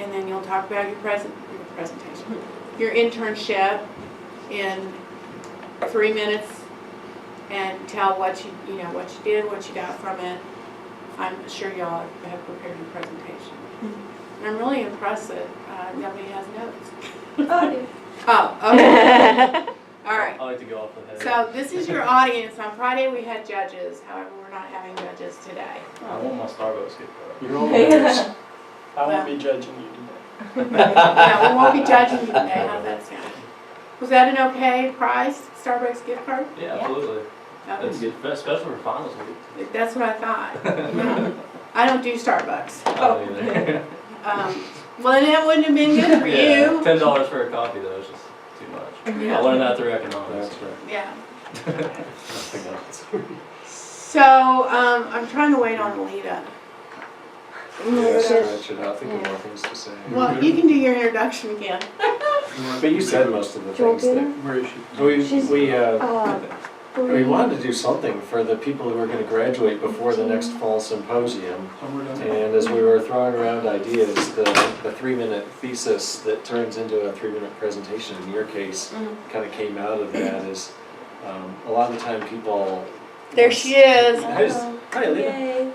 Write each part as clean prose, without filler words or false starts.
and then you'll talk about your presentation, your internship in 3 minutes, and tell what you what you did, what you got from it. I'm sure y'all have prepared your presentation. And I'm really impressed that nobody has notes. Oh, I do. Oh, okay. All right. I like to go off the head. So this is your audience. On Friday we had judges. However, we're not having judges today. I want my Starbucks gift card. You're all winners. I won't be judging you today. Yeah, we won't be judging you today. How's that sound? Was that an okay price? Starbucks gift card? Yeah, absolutely. That That's was, good, especially for finals week. that's what I thought. Yeah. I don't do Starbucks. I don't either. Well, then that wouldn't have been good for Yeah, you. $10 for a coffee though is just too much. Yeah. I learned that through economics. That's right. Yeah. Nothing else. So I'm trying to wait on Lita. Yeah, stretch it out. Think of more things to say. Well, you can do your introduction again. But you said most of the things that Where is she? we wanted to do something for the people who are going to graduate before the next fall symposium. And as we were throwing around ideas, the 3-minute thesis that turns into a 3-minute presentation in your case kind of came out of that. Is a lot of the time people. There she is. Hi, Leigh. Yay.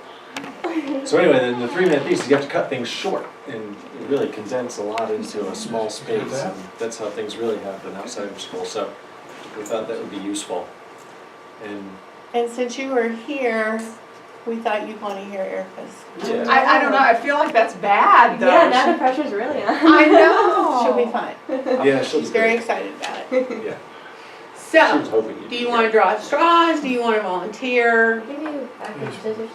So anyway, then the 3-minute thesis, you have to cut things short and really condense a lot into a small space. And that's how things really happen outside of school. So we thought that would be useful. And since you were here, we thought you'd want to hear Erica's. Yeah. I don't know, I feel like that's bad though. Yeah, now the pressure's really on. I know. She'll be fine. Yeah, she'll She's be very great. excited about it. Yeah. She was So, hoping you'd do be you here. want to draw straws? Do you want to volunteer? Can we do back scissors?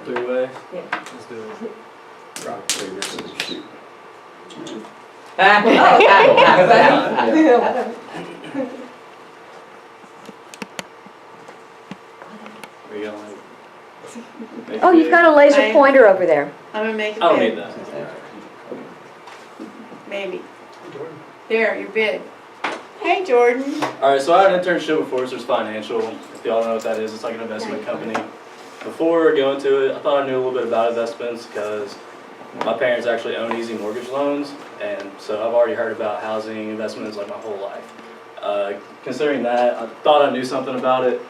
3-way. Yeah. Let's do it. Rock, paper, scissors, shoot. Are you gonna like? Oh, you've got a laser I- pointer over there. I'm going to make it I don't big. need that. Maybe. There, you're big. Hey, Jordan. Alright, so I had an internship with Forrester's Financial. If y'all don't know what that is, it's like an investment company. Before going to it, I thought I knew a little bit about investments because my parents actually own easy mortgage loans, and so I've already heard about housing investments like my whole life. Considering that, I thought I knew something about it.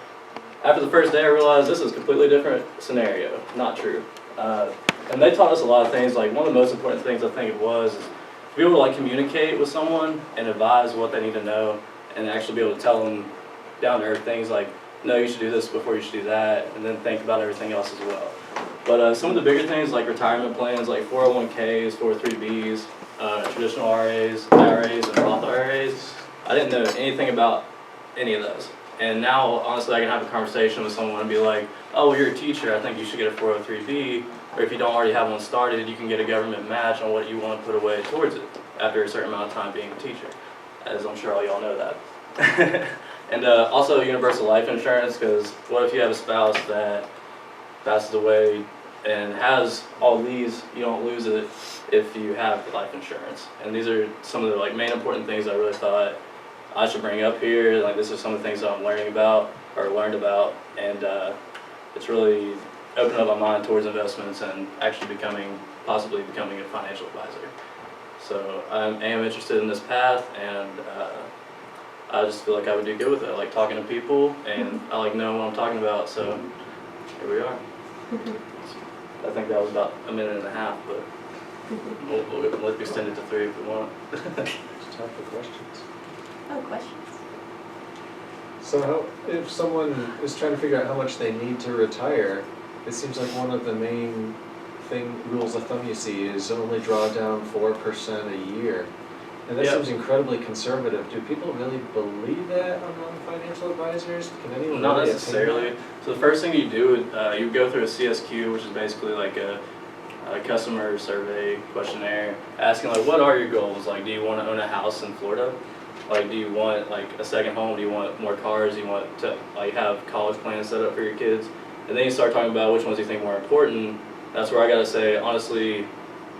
After the first day, I realized this is a completely different scenario. Not true. And they taught us a lot of things. Like one of the most important things I think it was is to be able to like communicate with someone and advise what they need to know, and actually be able to tell them down to earth things like, no, you should do this before you should do that, and then think about everything else as well. But some of the bigger things like retirement plans, like 401ks, 403bs, traditional RAs, IRAs, and Roth IRAs, I didn't know anything about any of those. And now, honestly, I can have a conversation with someone and be like, oh, well, you're a teacher, I think you should get a 403b, or if you don't already have one started, you can get a government match on what you want to put away towards it after a certain amount of time being a teacher, as I'm sure all y'all know that. And also universal life insurance, because what if you have a spouse that passes away and has all these, you don't lose it if you have life insurance. And these are some of the like main important things I really thought I should bring up here. Like this is some of the things that I'm learning about or learned about, and it's really opened up my mind towards investments and actually possibly becoming a financial advisor. So I am interested in this path, and I just feel like I would do good with it. I like talking to people, and I like knowing what I'm talking about, so here we are. I think that was about a minute and a half, but we'll extend it to 3 if we want. It's time for questions. Oh, questions. So if someone is trying to figure out how much they need to retire, it seems like one of the main rules of thumb you see is only draw down 4% a year. And that Yep. seems incredibly conservative. Do people really believe that among financial advisors? Can anyone Not really necessarily. attain So the first thing you do, you go through a CSQ, which is basically like a customer survey questionnaire, asking like, what are your goals? Like, do you want to own a house in Florida? Like, do you want like a second home? Do you want more cars? Do you want to like have college plans set up for your kids? And then you start talking about which ones you think are more important. That's where I gotta say, honestly,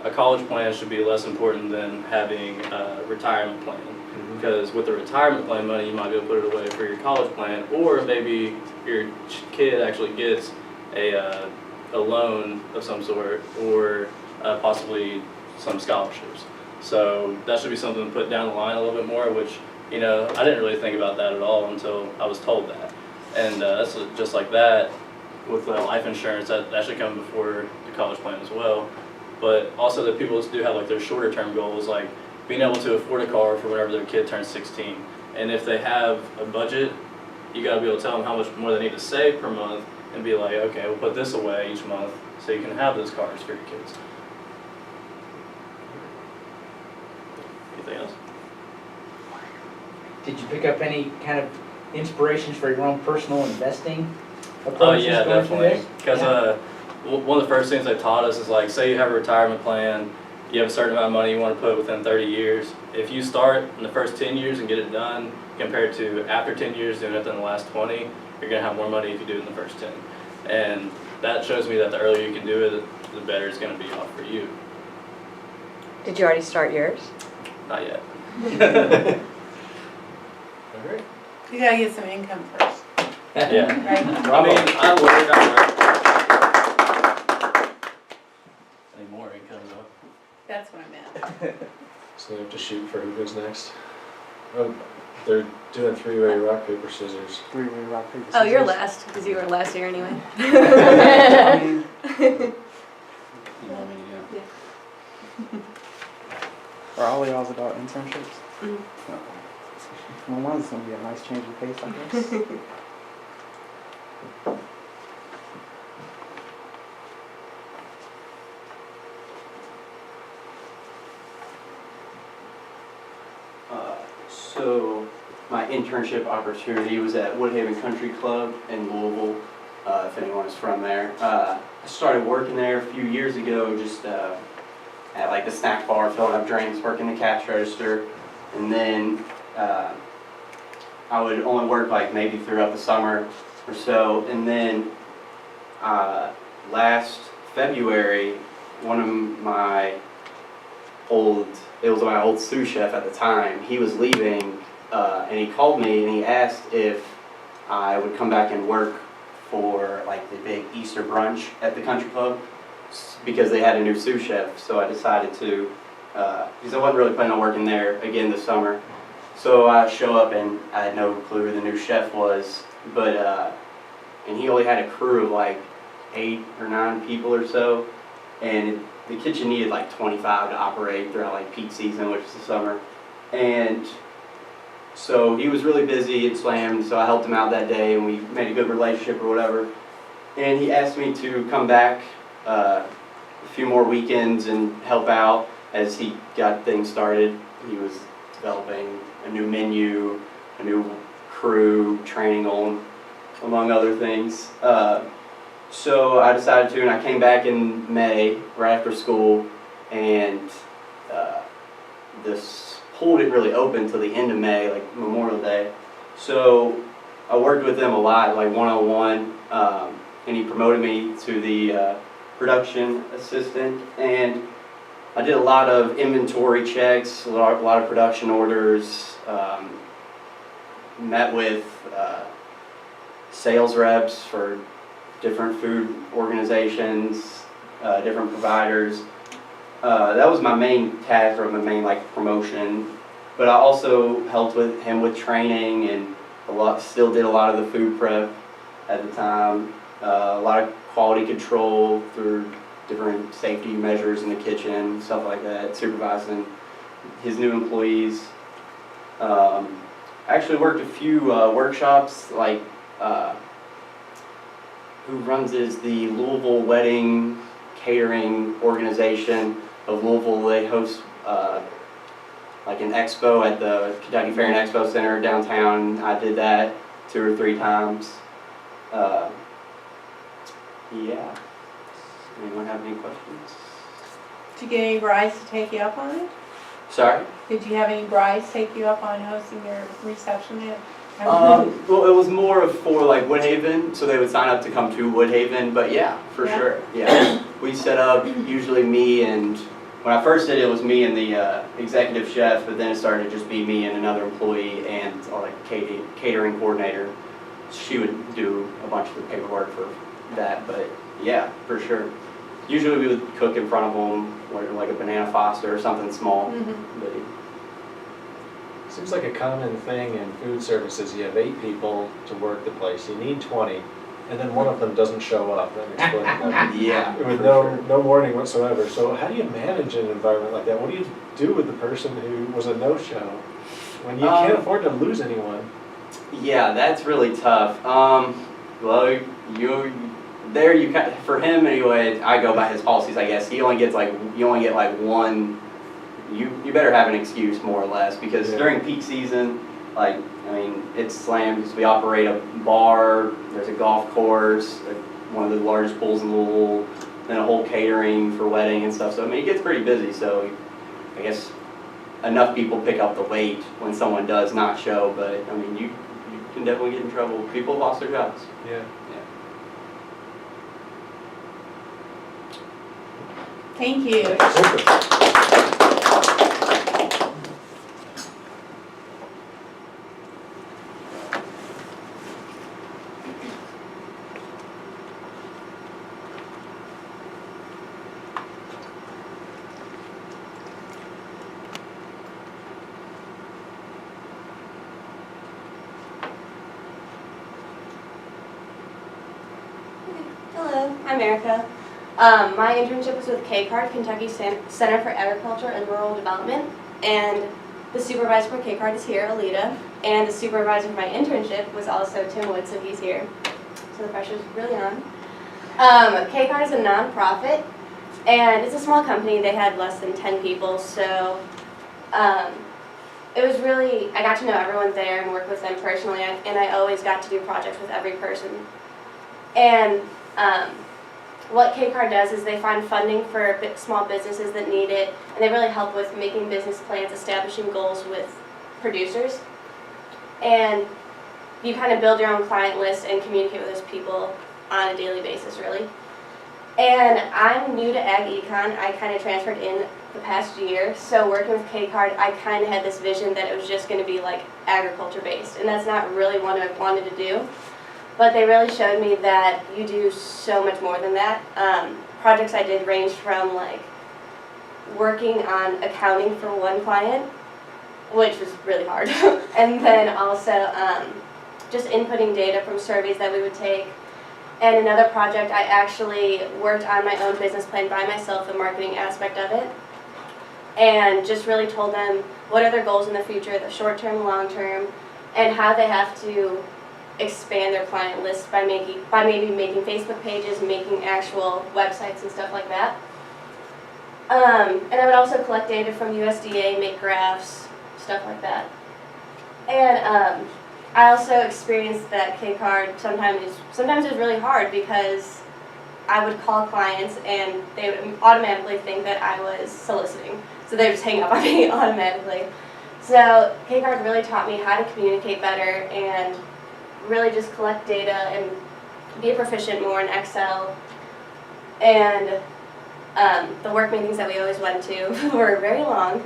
a college plan should be less important than having a retirement plan. Because with the retirement plan money, you might be able to put it away for your college plan, or maybe your kid actually gets a loan of some sort, or possibly some scholarships. So that should be something to put down the line a little bit more, which, you know, I didn't really think about that at all until I was told that. And that's just like that with life insurance, that should come before the college plan as well. But also that people do have like their shorter term goals, like being able to afford a car for whenever their kid turns 16. And if they have a budget, you gotta be able to tell them how much more they need to save per month and be like, okay, we'll put this away each month so you can have those cars for your kids. Anything else? Did you pick up any kind of inspirations for your own personal investing Oh approaches yeah, going through definitely. this? Because one of the first things they taught us is like, say you have a retirement plan, you have a certain amount of money you want to put within 30 years. If you start in the first 10 years and get it done, compared to after 10 years doing it in the last 20, you're gonna have more money if you do it in the first 10. And that shows me that the earlier you can do it, the better it's gonna be off for you. Did you already start yours? Not yet. All right. You gotta get some income first, Yeah. right? I mean, I work. Any more income though? That's what I meant. So they have to shoot for who goes next. Oh, they're doing three-way rock, paper, scissors. Three-way rock, paper, Oh, you're scissors. last, because you were last year anyway. I mean, You want me to are all of y'all's about internships? Mhm. No. Well, one's gonna be a nice change of pace, I guess. So my internship opportunity was at Woodhaven Country Club in Louisville, if anyone is from there. I started working there a few years ago, just at like the snack bar, filling up drinks, working the cash register, and then I would only work like maybe throughout the summer or so, and then last February, one of my it was my old sous chef at the time, he was leaving, and he called me and he asked if I would come back and work for like the big Easter brunch at the country club, because they had a new sous chef. So I decided to, because I wasn't really planning on working there again this summer. So I show up and I had no clue who the new chef was, but and he only had a crew of like 8 or 9 people or so, and the kitchen needed like 25 to operate throughout like peak season, which is the summer. And so he was really busy and slammed, so I helped him out that day and we made a good relationship or whatever. And he asked me to come back a few more weekends and help out as he got things started. He was developing a new menu, a new crew, training on, among other things. So I decided to, and I came back in May, right after school, and this pool didn't really open till the end of May, like Memorial Day. So I worked with them a lot, like one-on-one, and he promoted me to the production assistant, and I did a lot of inventory checks, a lot of production orders, met with sales reps for different food organizations, different providers. That was my main task, or my main like promotion. But I also helped with him with training, and still did a lot of the food prep at the time. A lot of quality control through different safety measures in the kitchen, stuff like that, supervising his new employees. I actually worked a few workshops, like who runs is the Louisville Wedding Catering Organization of Louisville. They host like an expo at the Kentucky Fair and Expo Center downtown. I did that 2 or 3 times. Yeah. Anyone have any questions? Did you get any brides to take you up on it? Sorry? Did you have any brides take you up on hosting your reception at? Well, it was more of for like Woodhaven, so they would sign up to come to Woodhaven, but yeah, for Yeah. sure. Yeah. We set up, usually me and, when I first did it, it was me and the executive chef, but then it started to just be me and another employee and like catering coordinator. She would do a bunch of the paperwork for that, but yeah, for sure. usually we would cook in front of them, or like a banana foster or something small. But Seems like a common thing in food services. You have 8 people to work the place. You need 20, and then one of them doesn't show up. Then explain that. yeah, With for no sure. no warning whatsoever. So how do you manage an environment like that? What do you do with the person who was a no-show when you can't afford to lose anyone? Yeah, that's really tough. Well, you for him anyway. I go by his policies, I guess. You only get like one. You better have an excuse more or less, because during peak season, like, I mean, it's slammed because we operate a bar. There's a golf course, one of the largest pools in Louisville, then a whole catering for wedding and stuff. So I mean, it gets pretty busy. So I guess enough people pick up the weight when someone does not show. But I mean, you can definitely get in trouble. People have lost their jobs. Yeah. Thank you. Super. Hello, I'm Erica. My internship was with KCARD, Kentucky Center for Agriculture and Rural Development, and the supervisor for KCARD is here, Alita, and the supervisor for my internship was also Tim Wood, so he's here. So the pressure's really on. KCARD is a nonprofit, and it's a small company. They had less than 10 people, so it was really, I got to know everyone there and work with them personally, and I always got to do projects with every person. And what KCARD does is they find funding for small businesses that need it, and they really help with making business plans, establishing goals with producers. And you kind of build your own client list and communicate with those people on a daily basis, really. And I'm new to Ag Econ. I kind of transferred in the past year, so working with KCARD, I kind of had this vision that it was just going to be like agriculture based, and that's not really what I wanted to do. But they really showed me that you do so much more than that. Projects I did ranged from like working on accounting for one client, which was really hard, and then also just inputting data from surveys that we would take. And another project, I actually worked on my own business plan by myself, the marketing aspect of it, and just really told them what are their goals in the future, the short term, long term, and how they have to expand their client list by maybe making Facebook pages, making actual websites and stuff like that. And I would also collect data from USDA, make graphs, stuff like that. And I also experienced that KCARD sometimes it was really hard because I would call clients and they would automatically think that I was soliciting. So they would just hang up on me automatically. So KCARD really taught me how to communicate better and really just collect data and be proficient more in Excel. And the work meetings that we always went to were very long,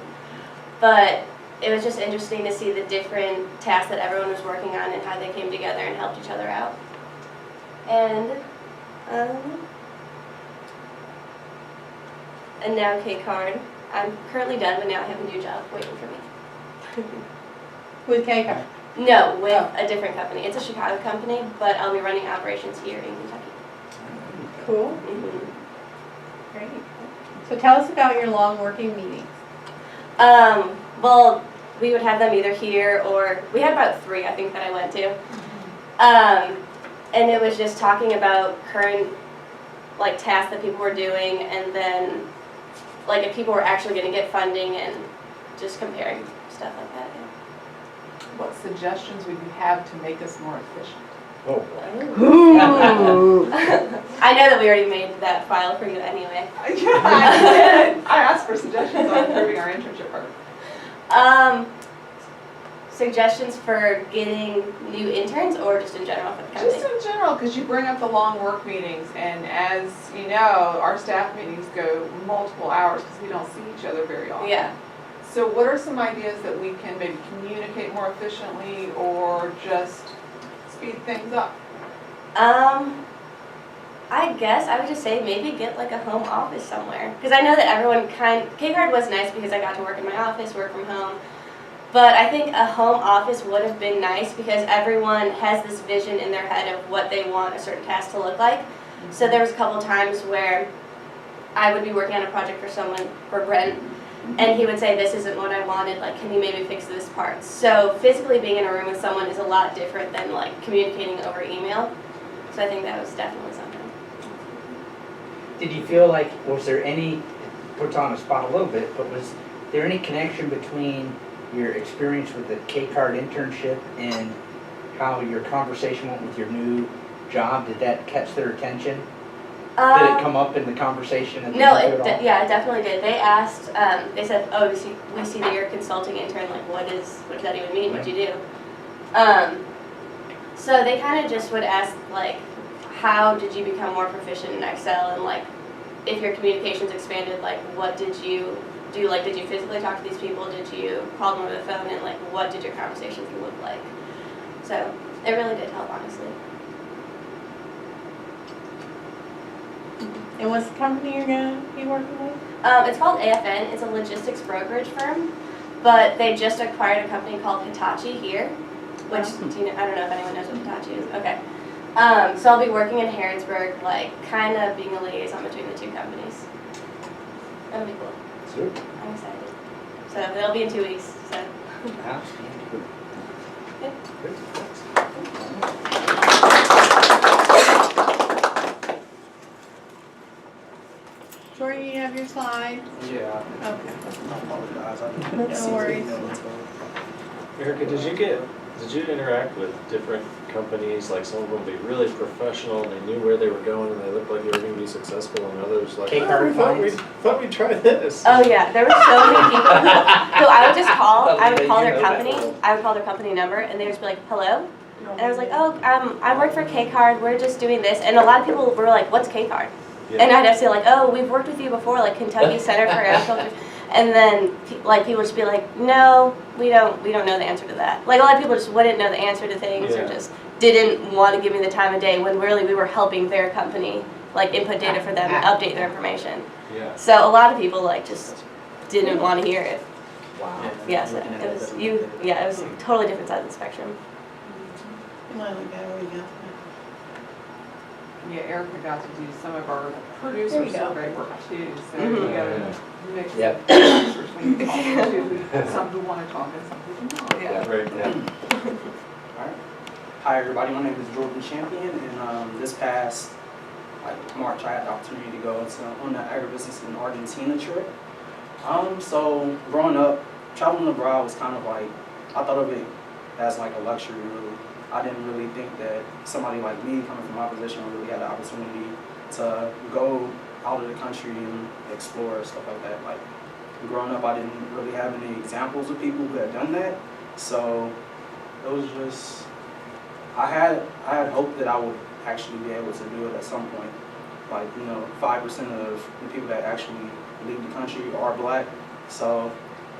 but it was just interesting to see the different tasks that everyone was working on and how they came together and helped each other out. And now KCARD. I'm currently done, but now I have a new job waiting for me. With KCARD? No, with a different company. It's a Chicago company, but I'll be running operations here in Kentucky. Cool. Great. So tell us about your long working meetings. Well, we would have them either here or we had about 3, I think, that I went to. And it was just talking about current like tasks that people were doing, and then like if people were actually going to get funding, and just comparing stuff like that. What suggestions would you have to make us more efficient? Oh, I know that we already made that file for you anyway. Yeah, I did. I asked for suggestions on improving our internship program. Suggestions for getting new interns, or just in general for the company? Just in general, because you bring up the long work meetings, and as you know, our staff meetings go multiple hours because we don't see each other very often. Yeah. So what are some ideas that we can maybe communicate more efficiently or just speed things up? I guess I would just say maybe get like a home office somewhere. Because I know that everyone K-Card was nice because I got to work in my office, work from home. But I think a home office would have been nice because everyone has this vision in their head of what they want a certain task to look like. So there was a couple times where I would be working on a project for Brent, and he would say, this isn't what I wanted, like, can you maybe fix this part? So physically being in a room with someone is a lot different than like communicating over email. So I think that was definitely something. Did you feel like, was there any, puts on a spot a little bit, but was there any connection between your experience with the K-Card internship and how your conversation went with your new job? Did that catch their attention? Did it come up in the conversation? No, yeah, it definitely did. They asked, they said, oh, we see that you're a consulting intern, like what does that even mean, what'd you do? So they kind of just would ask, like, how did you become more proficient in Excel, and like, if your communications expanded, like, what did you do? Like, did you physically talk to these people? Did you call them over the phone? And like, what did your conversations look like? So it really did help, honestly. And what's the company you're gonna be working with? It's called AFN. It's a logistics brokerage firm, but they just acquired a company called Hitachi here, which I don't know if anyone knows what Hitachi is. Okay. So I'll be working in Harrodsburg, like kind of being a liaison between the two companies. That'll be cool. Sure. I'm excited. So it'll be in 2 weeks. So. Jordan, you have your slide? Yeah. Okay. I apologize. No worries. Erica, did you interact with different companies? Like some of them be really professional and they knew where they were going and they looked like they were going to be successful, and others like, K-Card thought we'd try this. Oh yeah, there were so many people who I would just call. I would call You their know that company. well. I would call their company number, and they would just be like, "Hello," and I was like, "Oh, I work for K-Card. We're just doing this." And a lot of people were like, "What's K-Card?" Yeah. And I'd have to say like, "Oh, we've worked with you before, like Kentucky Center for Agriculture." And then like people would just be like, "No, we don't know the answer to that." Like a lot of people just wouldn't know the answer to things, or Yeah. just didn't want to give me the time of day when really we were helping their company like input data for them and update their information. Yeah. So a lot of people like just didn't want to hear it. Wow. Yeah, so it was it was a totally different side of the spectrum. Come on, there we go. Yeah, Erica got to do some of our There producer you go. survey work too, so Mhm. you gotta mix Yep. the producers when you talk to some who wanna talk and some who don't. Yeah. Right, yeah. Alright. Hi everybody, my name is Jordan Champion, and this past March I had the opportunity to go on the agribusiness in Argentina trip. So growing up, traveling abroad was kind of like, I thought of it as like a luxury really. I didn't really think that somebody like me coming from my position really had the opportunity to go out of the country and explore stuff like that. Like growing up, I didn't really have any examples of people who had done that. So it was just, I had hoped that I would actually be able to do it at some point. Like, 5% of the people that actually leave the country are black. So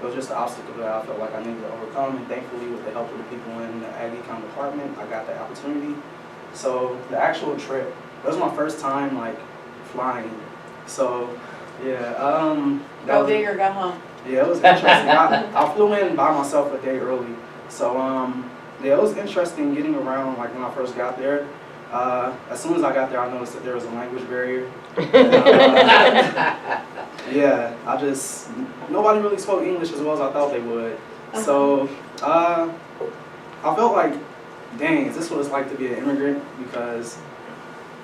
it was just an obstacle that I felt like I needed to overcome, and thankfully with the help of the people in the Ag Econ department, I got the opportunity. So the actual trip, that was my first time like flying. So yeah, Go big or go home. yeah, it was interesting. I flew in by myself a day early. So yeah, it was interesting getting around like when I first got there. As soon as I got there, I noticed that there was a language barrier. Yeah, nobody really spoke English as well as I thought they would. So I felt like, dang, is this what it's like to be an immigrant? Because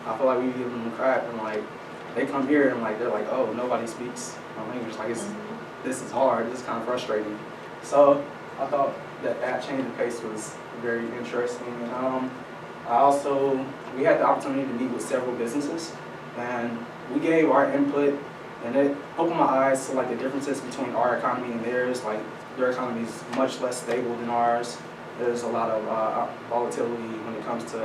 I feel like we give them crap, and like they come here and like they're like, oh, nobody speaks my language. Like this is hard. This is kind of frustrating. So I thought that change of pace was very interesting. And we had the opportunity to meet with several businesses, and we gave our input, and it opened my eyes to like the differences between our economy and theirs. Like their economy is much less stable than ours. There's a lot of volatility when it comes to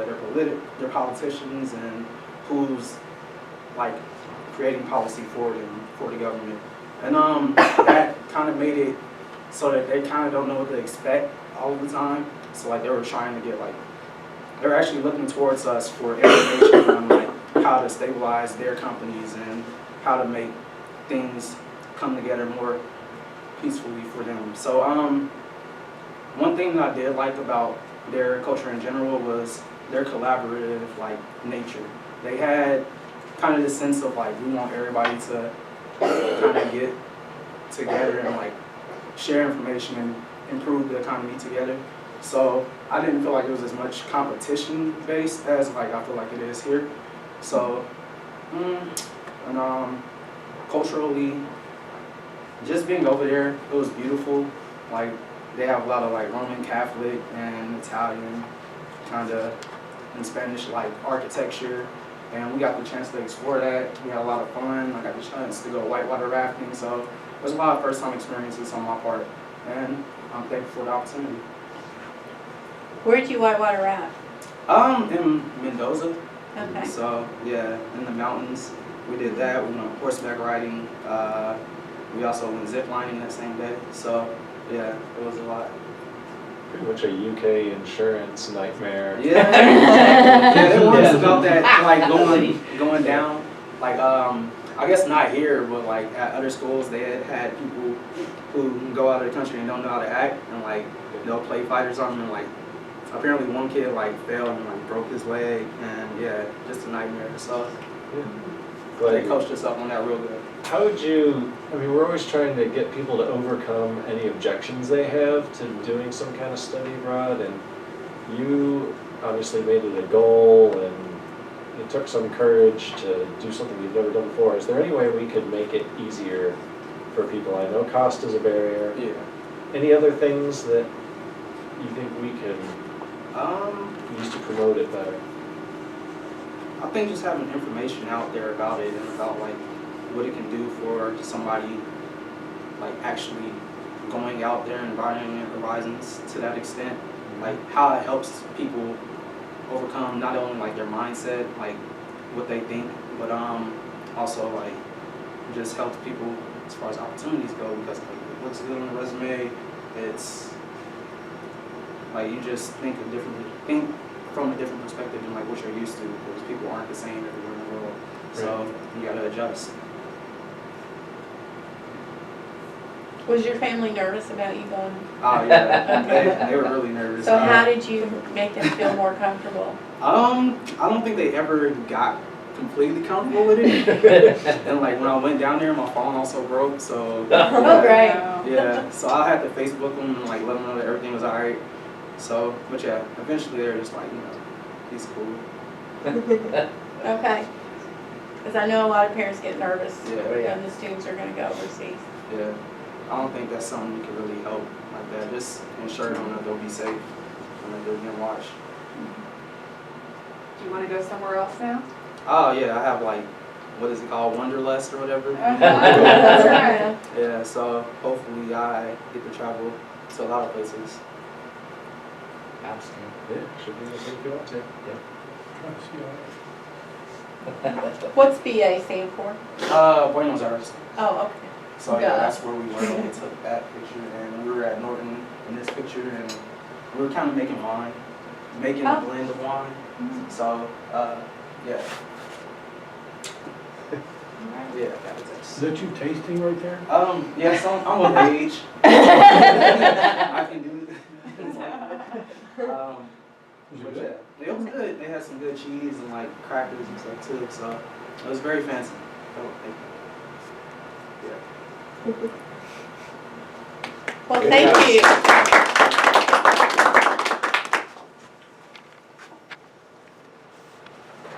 their politicians and who's like creating policy for them, for the government. And that kind of made it so that they kind of don't know what to expect all the time. So like they were trying to get like, they were actually looking towards us for information on like how to stabilize their companies and how to make things come together more peacefully for them. So one thing that I did like about their culture in general was their collaborative like nature. They had kind of this sense of like we want everybody to kind of get together and like share information and improve the economy together. So I didn't feel like it was as much competition based as like I feel like it is here. So and culturally, just being over there, it was beautiful. Like they have a lot of like Roman Catholic and Italian kind of and Spanish like architecture, and we got the chance to explore that. We had a lot of fun. I got the chance to go whitewater rafting, so it was a lot of first time experiences on my part, and I'm thankful for the opportunity. Where'd you whitewater raft? In Mendoza. Okay. So yeah, in the mountains, we did that. We went horseback riding. We also went zip lining that same day. So yeah, it was a lot. Pretty much a UK insurance nightmare. Yeah, yeah, they warned us about that, like going down. Like I guess not here, but like at other schools, they had people who go out of the country and don't know how to act, and like they'll play fight or something, and like apparently one kid like fell and like broke his leg, and yeah, just a nightmare. So they coached us up on that real good. How would you, I mean, we're always trying to get people to overcome any objections they have to doing some kind of study abroad, and you obviously made it a goal, and it took some courage to do something you've never done before. Is there any way we could make it easier for people? I know cost is a barrier. Yeah. Any other things that you think we can use to promote it better? I think just having information out there about it and about like what it can do for somebody like actually going out there and broadening their horizons to that extent, like how it helps people overcome not only like their mindset, like what they think, but also like just helps people as far as opportunities go, because like, it looks good on the resume. It's like you just think from a different perspective than like what you're used to, because people aren't the same everywhere in the world. So you gotta adjust. Was your family nervous about you going? Oh yeah, they were really nervous. So how did you make them feel more comfortable? I don't think they ever got completely comfortable with it. And like when I went down there, my phone also broke. So Oh, great. yeah, so I had to Facebook them and like let them know that everything was alright. So, but yeah, eventually they were just like, he's cool. Okay. Because I know a lot of parents get nervous Yeah. when the students are going to go overseas. Yeah, I don't think that's something you can really help like that. Just ensure them that they'll be safe and that they're being watched. Do you want to go somewhere else now? Oh yeah, I have like, what is it called, Wanderlust or whatever. That's right. Yeah, so hopefully I get to travel to a lot of places. Outstanding. Yeah, should be the thing if you want to. What's BA stand for? Buenos Aires. Oh, okay. So yeah, Duh. that's where we were when we took that picture, and we were at Norton in this picture, and we were kind of making wine, making a blend of wine. So yeah. Yeah, got the taste. Is that you tasting right there? Yeah, so I'm of age. I can do it. Was But it good? yeah, it was good. They had some good cheese and like crackers and stuff too, so it was very fancy. Yeah. Well, thank you.